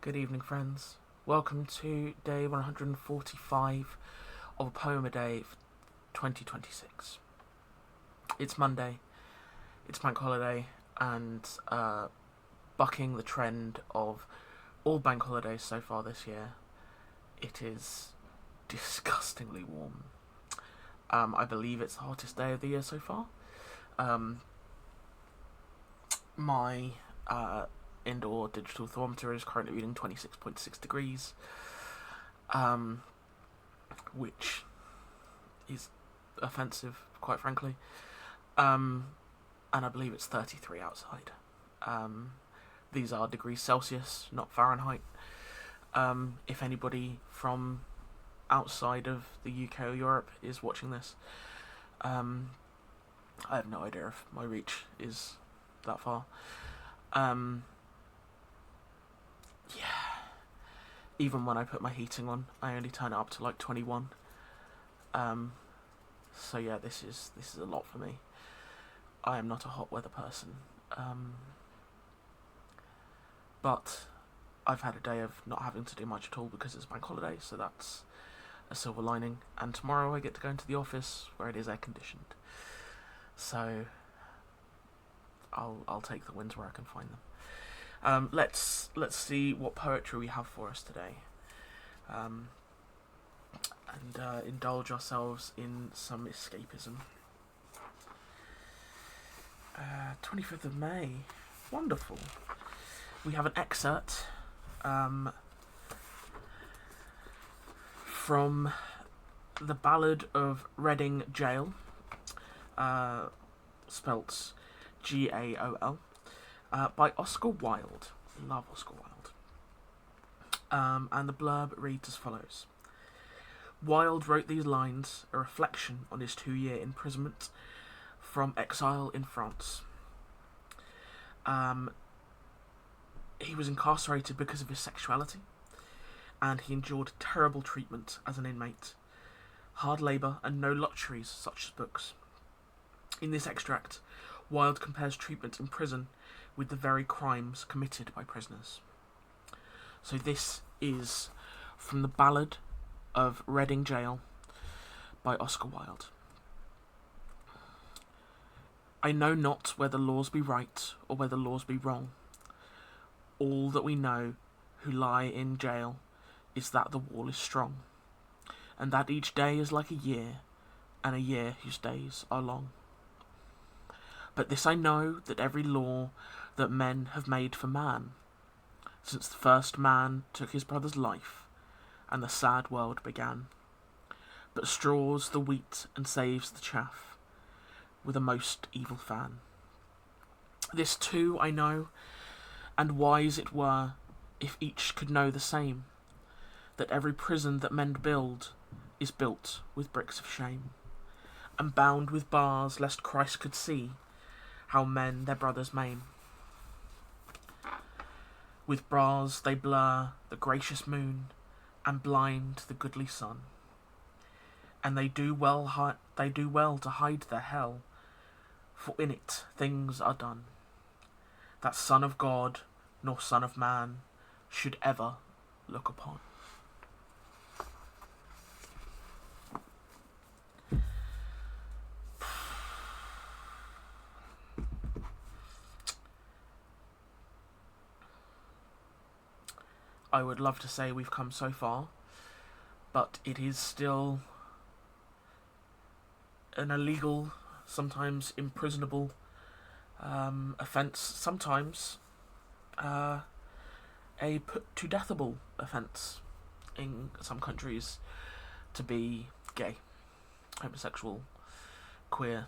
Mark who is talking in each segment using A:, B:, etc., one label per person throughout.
A: Good evening, friends. Welcome to day 145 of a poem a day for 2026. It's Monday, it's bank holiday, and bucking the trend of all bank holidays so far this year, it is disgustingly warm. I believe it's the hottest day of the year so far. My indoor digital thermometer is currently reading 26.6 degrees, which is offensive, quite frankly. And I believe it's 33 outside. These are degrees Celsius, not Fahrenheit. If anybody from outside of the UK or Europe is watching this, I have no idea if my reach is that far. Yeah. Even when I put my heating on, I only turn it up to like 21. So yeah, this is a lot for me. I am not a hot weather person. But I've had a day of not having to do much at all because it's bank holiday, so that's a silver lining. And tomorrow I get to go into the office where it is air conditioned. So I'll take the wins where I can find them. Let's see what poetry we have for us today, and indulge ourselves in some escapism. 25th of May, wonderful. We have an excerpt from the Ballad of Reading Gaol, spelt Gaol. By Oscar Wilde. Love Oscar Wilde. And the blurb reads as follows. Wilde wrote these lines, a reflection on his 2-year imprisonment from exile in France. He was incarcerated because of his sexuality, and he endured terrible treatment as an inmate, hard labour, and no luxuries such as books. In this extract, Wilde compares treatment in prison with the very crimes committed by prisoners. So this is from the Ballad of Reading Gaol by Oscar Wilde. I know not whether laws be right or whether laws be wrong. All that we know who lie in gaol is that the wall is strong, and that each day is like a year, and a year whose days are long. But this I know, that every law that men have made for man, since the first man took his brother's life, and the sad world began, but straws the wheat and saves the chaff with a most evil fan. This too I know, and wise it were if each could know the same, that every prison that men build is built with bricks of shame, and bound with bars lest Christ could see how men their brothers maim. With bars they blur the gracious moon and blind the goodly sun, and they do well to hide their hell, for in it things are done that Son of God nor Son of Man should ever look upon. I would love to say we've come so far, but it is still an illegal, sometimes imprisonable offence, sometimes a put-to-deathable offence in some countries to be gay, homosexual, queer,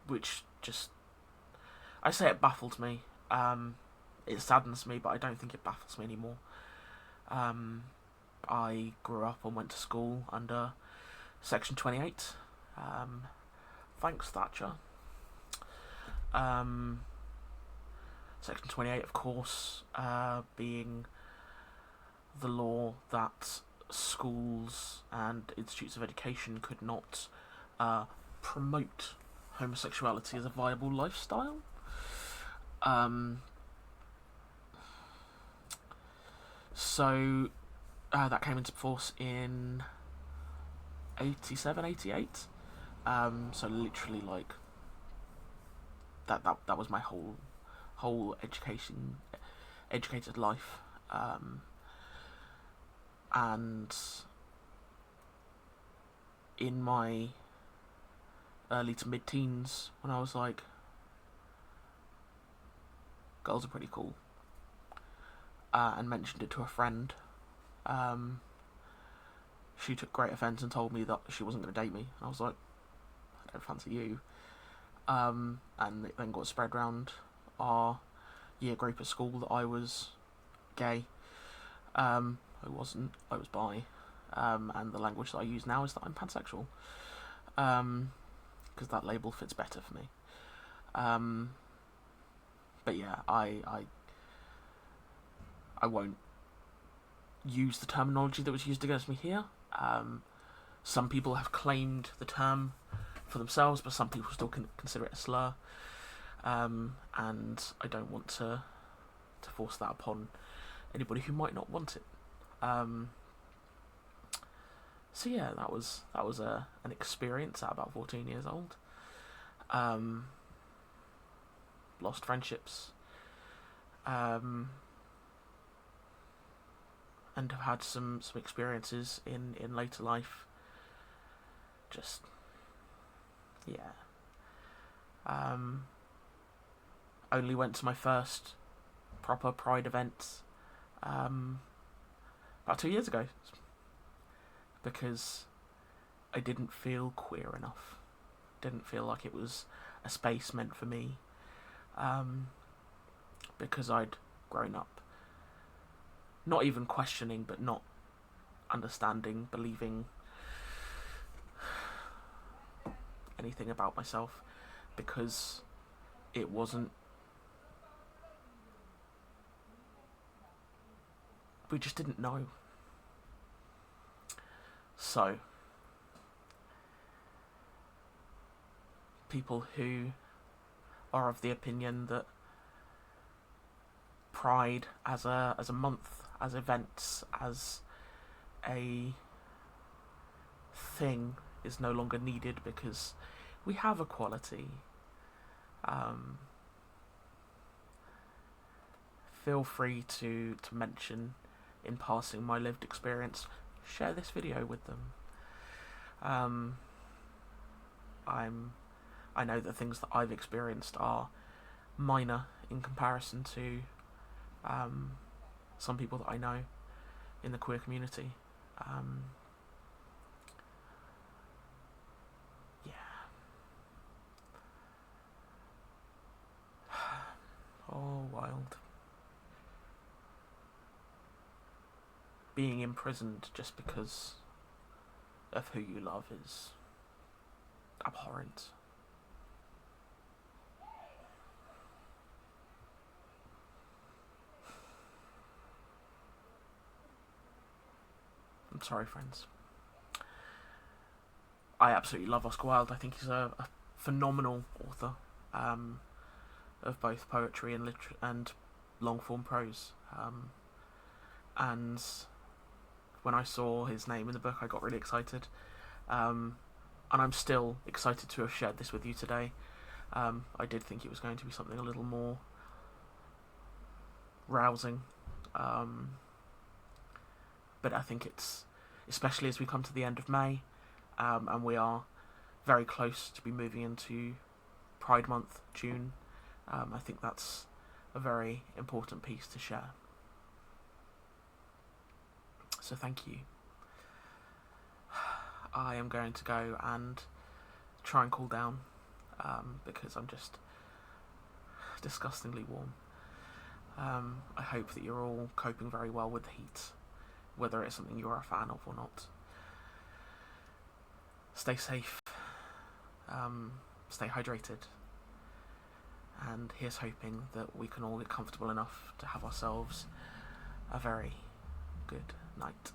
A: which just, I say it baffles me. It saddens me, but I don't think it baffles me anymore. I grew up and went to school under Section 28. Thanks, Thatcher. Section 28, of course, being the law that schools and institutes of education could not promote homosexuality as a viable lifestyle. Um, so that came into force in 87, 88. So literally like that was my whole educated life. And in my early to mid-teens, when I was like, girls are pretty cool, and mentioned it to a friend, she took great offence and told me that she wasn't going to date me. I was like, I don't fancy you. And it then got spread around our year group at school that I was gay. I wasn't. I was bi. And the language that I use now is that I'm pansexual. Because that label fits better for me. But yeah, I won't use the terminology that was used against me here. Some people have claimed the term for themselves, but some people still consider it a slur. And I don't want to force that upon anybody who might not want it. So yeah, that was an experience at about 14 years old. Lost friendships, and have had some experiences in later life. Just yeah. Only went to my first proper Pride event about 2 years ago, because I didn't feel queer enough. Didn't feel like it was a space meant for me, because I'd grown up not even questioning, but not understanding, believing anything about myself, because it wasn't. We just didn't know. So, people who are of the opinion that Pride as a month, as events, as a thing is no longer needed because we have equality. Feel free to mention in passing my lived experience. Share this video with them. I know that things that I've experienced are minor in comparison to some people that I know in the queer community. Yeah. Oh, wild. Being imprisoned just because of who you love is abhorrent. I'm sorry, friends. I absolutely love Oscar Wilde. I think he's a phenomenal author of both poetry and long-form prose. And when I saw his name in the book, I got really excited. And I'm still excited to have shared this with you today. I did think it was going to be something a little more rousing. But I think it's, especially as we come to the end of May, and we are very close to be moving into Pride Month, June, I think that's a very important piece to share. So thank you. I am going to go and try and cool down, because I'm just disgustingly warm. I hope that you're all coping very well with the heat, whether it's something you're a fan of or not. Stay safe, stay hydrated, and here's hoping that we can all get comfortable enough to have ourselves a very good night.